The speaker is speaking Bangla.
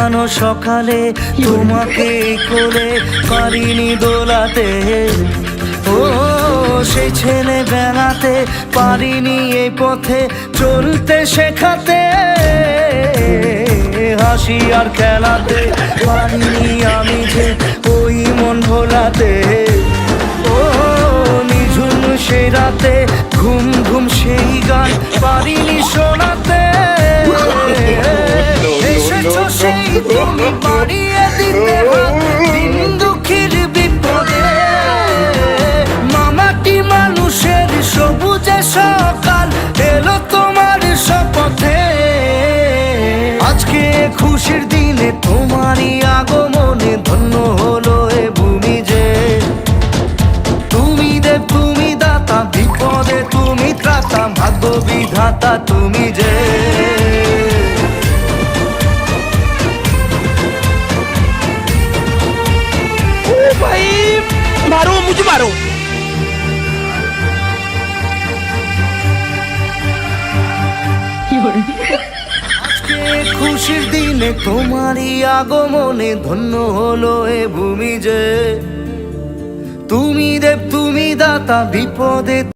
সাজানো সকালে তোমাকে কোলে পারিনি দোলাতে, ও সেই ছেলে বেড়াতে পারিনি এই পথে চলতে শেখাতে, হাসি আর খেলাতে পারিনি আমি যে ওই মন ভোলাতে, ও নিঝুম সেই রাতে ঘুম ঘুম সেই গান পারিনি শোনাতে, এসেছো সেই তুমি পারিয়ে দিতে দিন দুঃখীর বিপদে, মামাটি মানুষের সবুজে সকাল এলো তোমার শপথে, আজকে খুশির দিনে তোমারই আগমনে ধন্য হলো এ ভূমি যে, তুমি দেব তুমি দাতা বিপদে তুমি ত্রাতা ভাগ্য বিধাতা তুমি যে। भाई मारो मुझे मारो। আজকে খুশির দিনে তোমারই আগমনে ধন্য হলো এ ভূমি যে, তুমি দেব তুমি দাতা বিপদে